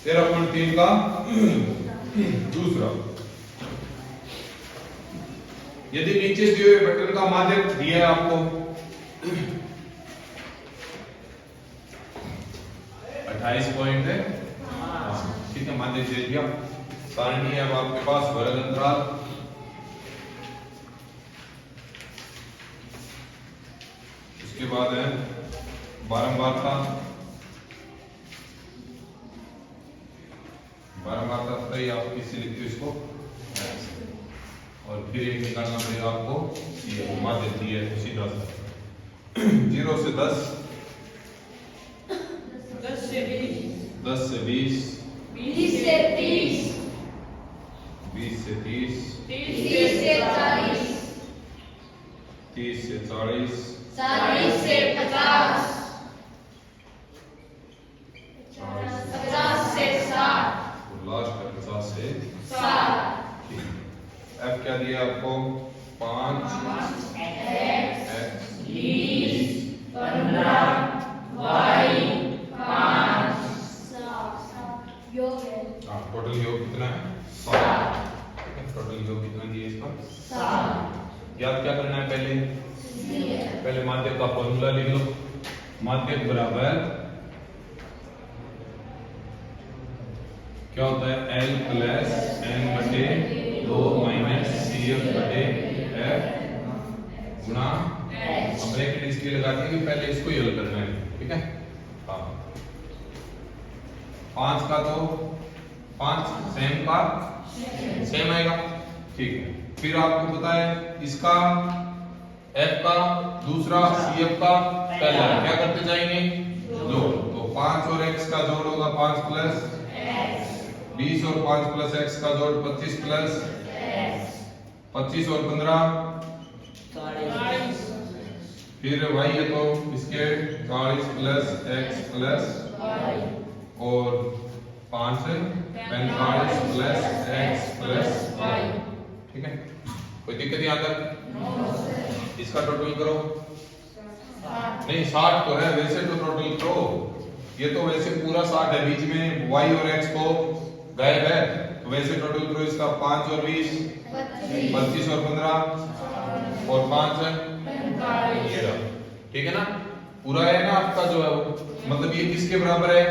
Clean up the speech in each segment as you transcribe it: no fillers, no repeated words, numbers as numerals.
13.3 का दूसरा, यदि नीचे दिए हुए बटन का माध्यक दिया है आपको 28 पॉइंट है, ठीक है, माध्यक दे दिया। सारणी है अब आपके पास वर्ग अंतराल, उसके बाद है बारंबारता, बारंबारता पता ही आप किससे लिखते हो इसको, और फिर एक निकालना पड़ेगा आपको, ये माध्य दिया है सीधा सा 0 से 10, 10 से 20, 10 से 20, 20 से 30, 20 से 30, 30 से 40, 30 से 40, 40 से 50, 50 से 60, और लास्ट है 50 से 60, F क्या दिया आपको 5 X 20, 15, Y 5, योग है टोटल योग कितना है 7, टोटल योग कितना दिया इसका 7, याद क्या करना है पहले माध्यक का फॉर्मूला लिख लो, माध्यक बराबर क्या होता है L प्लस N बटे 2 माइनस CF बटे F गुणा, अब ब्रैकेट इसलिए लगाते हैं कि पहले इसको ही हल करना है, ठीक है। हाँ 5 का तो 5 सेम का सेम आएगा, ठीक है। फिर आपको पता है इसका F का दूसरा, CF का पहला, क्या करते जाएंगे जोड़, तो 5 और X का जोड़ होगा 5 प्लस 20 और 5 प्लस X का जोड़ 25 प्लस 25 और 15 फिर Y है तो इसके 40 प्लस X प्लस और 5 है 45 प्लस X प्लस Y, ठीक है। कोई दिक्कत यहाँ तक? इसका टोटल करो, नहीं 60 तो है, वैसे तो टोटल करो, ये तो वैसे पूरा 60 है, बीच में Y और X को गायब है, तो वैसे टोटल करो इसका 5 और 20 25 और 15 और 5 है, ये रहा, ठीक है ना, पूरा है ना आपका जो है वो, मतलब ये किसके बराबर है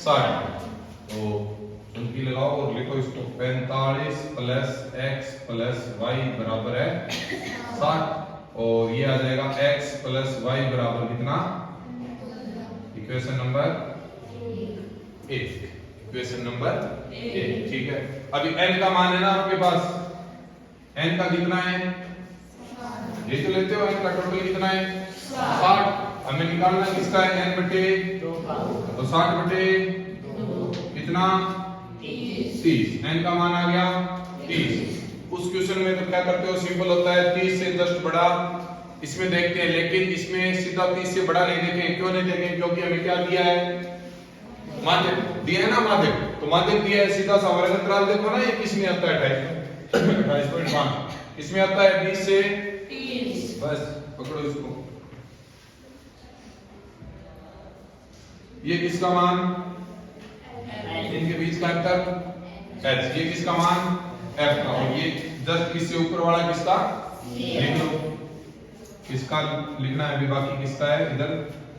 60, तो चुनकी लगाओ और लिखो इसको 45 प्लस X प्लस Y बराबर है 60, और ये आ जाएगा X प्लस Y बराबर कितना, इक्वेशन नंबर 1, इक्वेशन नंबर 1, ठीक है। अभी n का मान है ना आपके पास, n का कितना है, ये तो लेते हो, n का टोटल कितना है 60, हमें निकालना किसका है n बटे 2, तो 60 बटे कितना 30, n का मान आ गया 30। उस क्वेश्चन में तो क्या करते हो, सिंपल होता है 30 से जस्ट बड़ा इसमें देखते हैं, लेकिन इसमें सीधा 30 से बड़ा नहीं देखें, क्यों नहीं देखें, क्योंकि हमें क्या दिया है माध्यक दिया है ना, माध्यक, तो माध्यक दिया है, सीधा सा वर्ग अंतराल देखो ना, ये किसमें आता है 28.5, इसमें आता है 20 से 30, बस पकड़ो इसको, ये किसका मान, इनके बीच का अंतर h, ये किसका मान f का, और ये जस्ट किससे ऊपर वाला किसका लिख लो, किसका लिखना है अभी बाकी किसका है इधर,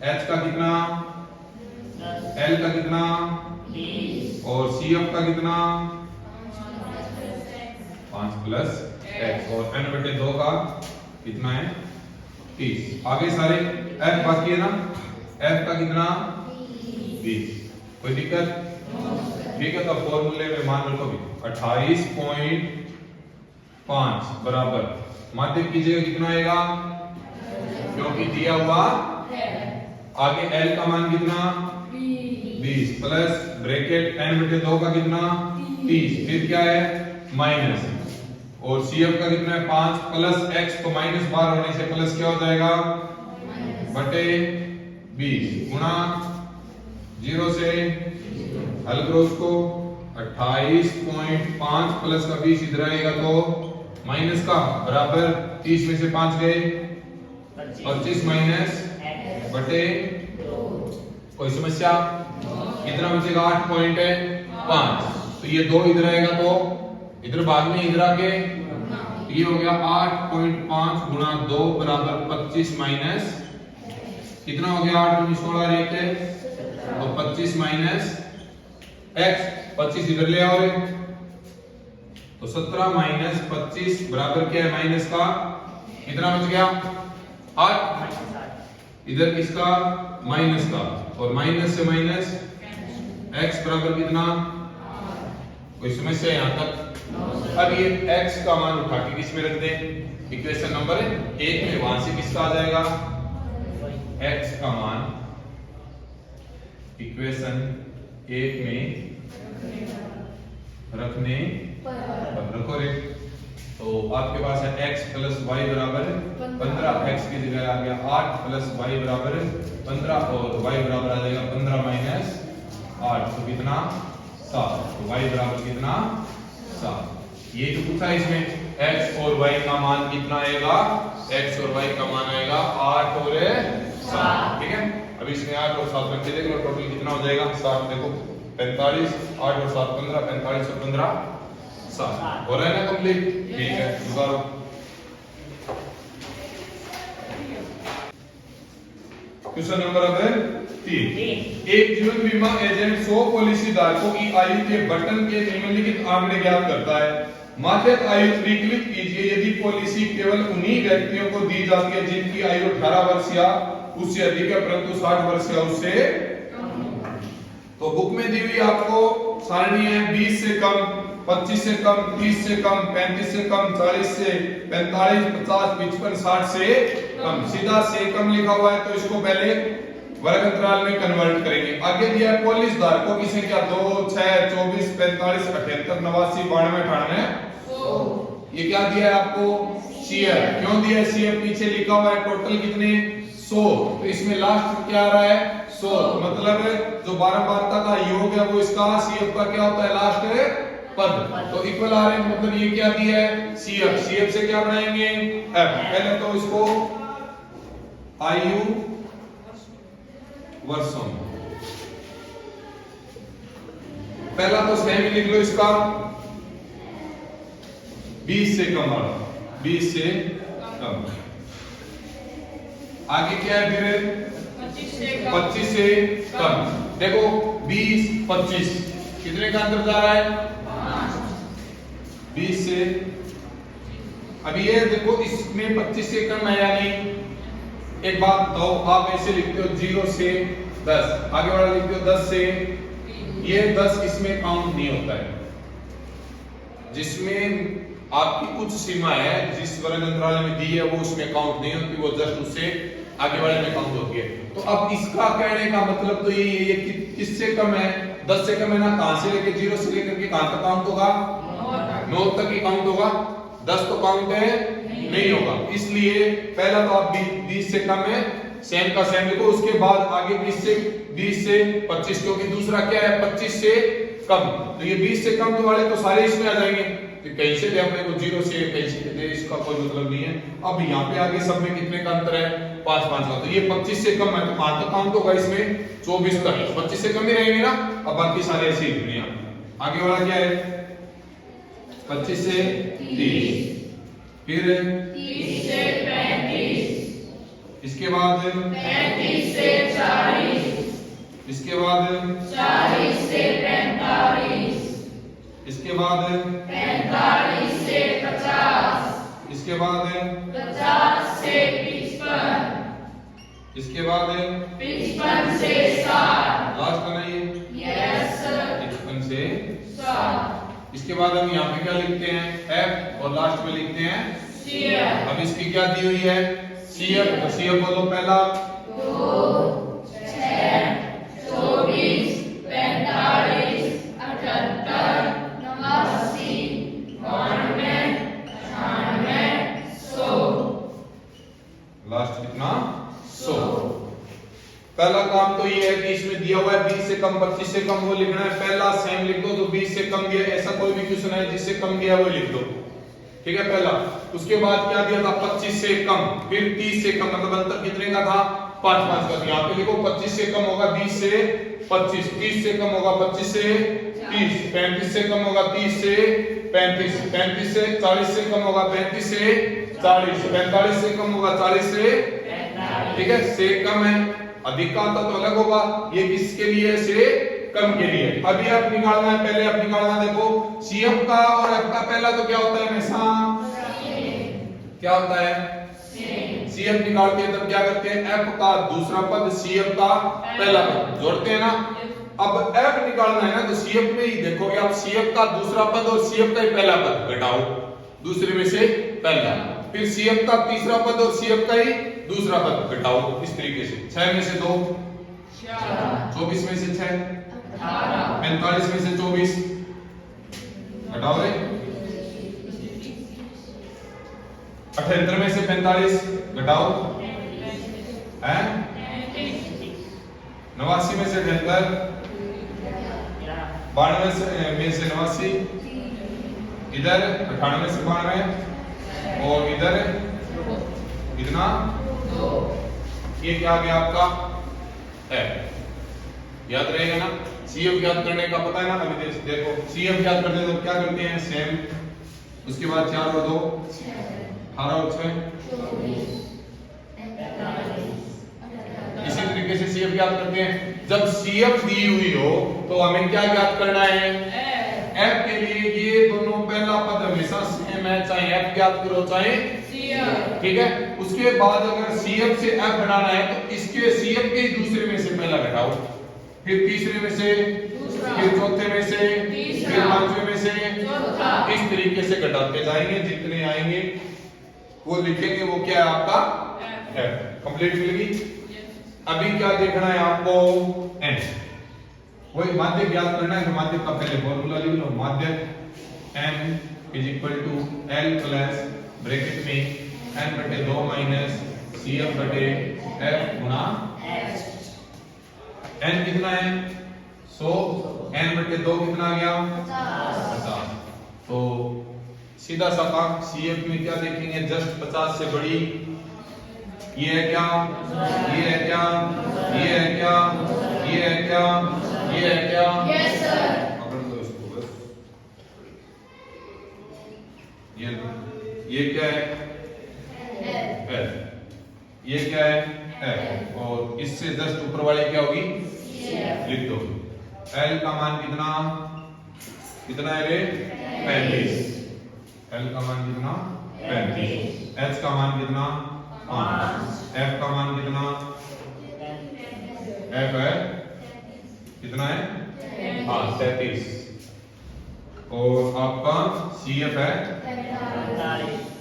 h का कितना, L का कितना 20 और CF का कितना 5 प्लस X और n बटे 2 का कितना है 30, आगे सारे F बाकी है ना, F का कितना 20, कोई दिक्कत, ठीक है। तो फॉर्मूले में मान रखो 28.5 बराबर माध्यक की जगह कितना आएगा, क्योंकि दिया हुआ आगे L का मान कितना 20 प्लस ब्रैकेट n बटे 2 का कितना 30, फिर क्या है माइनस, और CF का कितना है 5 प्लस X, तो माइनस बार होने से प्लस क्या हो जाएगा बटे 20 गुणा 0 से हल करो उसको, 28.5 प्लस का 20 इधर आएगा तो माइनस का बराबर 30 में से 5 गए 25 माइनस बटे, कोई समस्या, कितना बचेगा 8.5। तो ये 2 इधर आएगा तो इधर बाद में इधर आके ये हो गया 8.5 गुणा 2 बराबर 25 माइनस कितना हो गया 8 में 16 रहते तो 25 माइनस x 25 इधर ले आओ रे तो 17 माइनस 25 बराबर क्या है माइनस का कितना बच गया 8 इधर किसका माइनस का और माइनस से माइनस x बराबर कितना कोई समस्या यहां तक। अब ये x का मान उठा के किस में रख दें इक्वेशन नंबर 1 में वहां से किसका आ जाएगा x का मान इक्वेशन 1 में रखने पर रखो रे तो आपके पास है x प्लस y बराबर 15 x की जगह आ गया 8 प्लस y बराबर 15 और y बराबर आ जाएगा 15 माइनस 8 तो कितना 7 तो y बराबर कितना 7। ये जो पूछा इसमें x और y का मान कितना आएगा x और y का मान आएगा 8 और 7 ठीक है। अब इसमें 8 और 7 रख के देख लो टोटल कितना हो जाएगा 7 देखो 45 8 और 7 15 45 और 15 7 हो रहा है ना कंप्लीट ठीक है दोबारा क्वेश्चन नंबर 3 एक जीवन बीमा एजेंट 100 पॉलिसी धारकों की आयु के बटन के निम्नलिखित आंकड़े ज्ञात करता है। माध्यक आयु विकलित कीजिए यदि पॉलिसी केवल उन्हीं व्यक्तियों को दी जाती है जिनकी आयु 18 वर्ष या उससे अधिक है परंतु 60 वर्ष या उससे तो बुक में दी हुई आपको सारणी है 20 से कम 25 से कम 30 से कम 35 से कम 40 से 45 50 55 60 से कम सीधा से कम लिखा हुआ है तो इसको पहले वर्ग अंतराल में कन्वर्ट करेंगे। आगे दिया है पॉलिसी धारकों की संख्या 2 6 24 45 78 89 92 98 ये क्या दिया है आपको सीएफ क्यों दिया है सीएफ पीछे लिखा हुआ है टोटल कितने 100 तो इसमें लास्ट क्या आ रहा है 100 मतलब जो बारंबारता का योग है वो इसका सीएफ का क्या होता है लास्ट पद तो इक्वल आ रहे हैं मतलब ये क्या दिया है सीएफ सीएफ से क्या बनाएंगे एफ पहले तो इसको आयु वर्षों पहला तो सेम लिख लो इसका 20 से कम वाला 20 से कम आगे क्या है फिर 25 से कम देखो 20 25 कितने का अंतर जा रहा है 20 से अब ये देखो इसमें 25 से कम है या नहीं एक बात बताओ आप ऐसे लिखते हो 0 से 10 आगे वाला लिखते हो 10 से ये 10 इसमें काउंट नहीं होता है जिसमें आपकी कुछ सीमा है जिस वर्ग अंतराल में दी है वो उसमें काउंट नहीं होती वो जस्ट उससे आगे वाले में काउंट होती है। तो अब इसका कहने का मतलब तो ये किससे कम है 10 से कम है ना कहां से लेके 0 से लेकर के कहां तक काउंट होगा 9 तक ही काउंट होगा 10 तो काउंट है नहीं होगा इसलिए पहला तो आप 20 से कम है सेम का सेम लिखो उसके बाद आगे 20 से 25 क्योंकि दूसरा क्या है 25 से कम तो ये 20 से कम वाले तो सारे इसमें आ जाएंगे तो कहीं से भी अपने को 0 से कहीं से दे इसका कोई मतलब नहीं है। अब यहाँ पे आगे सब में कितने का अंतर है 5 5 का तो ये 25 से कम है तो कहां तक काउंट होगा इसमें 24 तक 25 से कम ही रहेंगे ना अब बाकी सारे ऐसे ही दुनिया आगे वाला क्या है 25 से 30 फिर 30 से 35 इसके बाद 35 से 40 इसके बाद 40 से 45 इसके बाद 45 से 50 इसके बाद 50 से 55 इसके बाद 55 से 60 लास्ट का नहीं यस सर 55 से 60 इसके बाद हम यहाँ पे क्या लिखते हैं F और लास्ट में लिखते हैं CF अब इसकी क्या दी हुई है CF तो CF बोलो पहला 2 6 24 45 78 89 92 98 100 लास्ट कितना 100 पहला काम तो ये है कि इसमें दिया हुआ है 20 से कम 25 से कम वो लिखना है पहला सेम लिख दो तो 20 से कम दिया ऐसा कोई भी क्वेश्चन है जिससे कम दिया वो लिख दो ठीक है पहला उसके बाद क्या दिया था 25 से कम फिर 30 से कम मतलब अंतर कितने का था 5 5 का यहाँ पे लिखो 25 से कम होगा 20 से 25, 30 से कम होगा 25 से 30, 35 से कम होगा 30 से 35, 35 से 40 से कम होगा 35 से 40, 45 से कम होगा 40 से, ठीक है, से कम है, अधिक का आता तो अलग होगा, ये किसके लिए है, से कम के लिए। अभी आप निकालना है, पहले आप निकालना, देखो CF का और F का पहला तो क्या होता है हमेशा, क्या होता है, CF निकालते हैं तब क्या करते हैं, F का दूसरा पद CF का पहला पद जोड़ते हैं ना। अब F निकालना है ना तो CF में ही देखोगे आप, CF का दूसरा पद और CF का ही पहला पद घटाओ, दूसरे में से पहला, फिर CF का तीसरा पद और CF का ही दूसरा पद घटाओ, इस तरीके से। 6 में से 2, 24 में से 6, 45 में से 24 घटाओ रे, 78 में से 45 घटाओ, हैं 89 में से 78, 92 में से 89, इधर 98 से 92 और इधर कितना 2, ये क्या आ गया आपका है, याद रहेगा ना। CF याद करने का पता है ना, अभी देखो CF याद करने तो क्या करते हैं, सेम, उसके बाद 4 और 2 18 और 6, इसी तरीके से CF याद करते हैं। जब CF दी हुई हो तो हमें क्या याद करना है, F के लिए ये दोनों पहला पद हमेशा सेम है, चाहे F याद करो चाहे CF, ठीक है। उसके बाद अगर CF से F बनाना है तो इसके CF के दूसरे में से पहला घटाओ, फिर तीसरे में से, फिर चौथे में से, फिर पांचवे में से, इस तरीके से घटाते जाएंगे, जितने आएंगे वो लिखेंगे, वो क्या है आपका F। कंप्लीट मिल गई। अभी क्या देखना है आपको, n, वही माध्य याद करना है, तो माध्य का पहले फॉर्मूला लिख लो, माध्य n = L प्लस ब्रैकेट में n/2 माइनस CF/F गुना n कितना है 100, n/2 कितना आ गया 50। तो सीधा सा काम CF में क्या देखेंगे, जस्ट 50 से बड़ी, ये है क्या, ये है क्या, ये है क्या, ये है क्या, ये है क्या, यस सर, पकड़ लो इसको बस, ये क्या है F, ये क्या है F, और इससे जस्ट ऊपर वाली क्या होगी लिख दो। L का मान कितना, कितना है रे 35, L का मान कितना 35, H का मान कितना 5, F का मान कितना, F है कितना है हाँ 33, और आपका CF है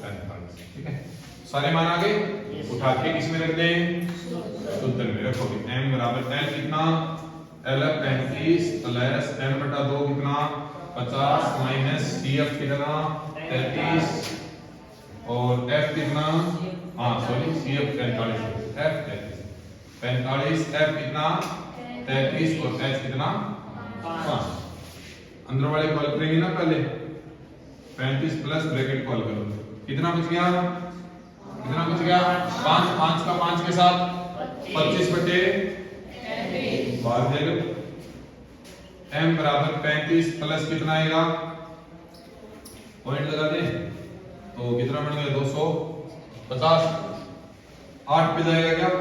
45, ठीक है। सारे मान आ गए, उठा के किसमें रख दें, सूत्र में रखोगे। m बराबर L कितना, L 35 प्लस n/2 कितना 50 माइनस CF कितना 33 और F कितना, हाँ सॉरी CF 45, F 45, F कितना 33 और H कितना 5। अंदर वाले कॉल करेंगे ना पहले, 35 प्लस ब्रैकेट कॉल करो, कितना बच गया, कितना बच गया 5, 5 का 5 के साथ 25 बटे भाग देगा, m बराबर 35 प्लस कितना आएगा, पॉइंट लगा दें तो कितना बन गया 250, 8 पे जाएगा क्या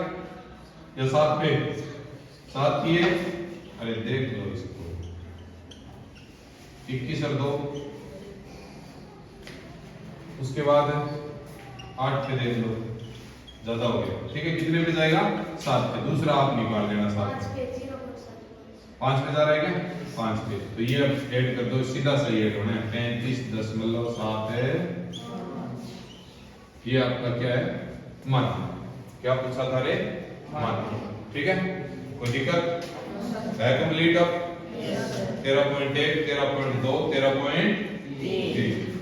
या 7 पे, 7 किए, अरे देख लो इसको, 21 और 2, उसके बाद 8 पे देख लो, ज्यादा हो गया, ठीक है, कितने पे जाएगा 7 पे, दूसरा आप निकाल लेना 7 पे, 5 पे जा रहा है क्या 5 पे, तो ये अब ऐड कर दो, सीधा सही ऐड होना है 35.7 है, ये आपका क्या है माध्य, क्या पूछा था रे माध्य, ठीक है, कोई दिक्कत है, कंप्लीट अब 13.1, 13.2, 13.3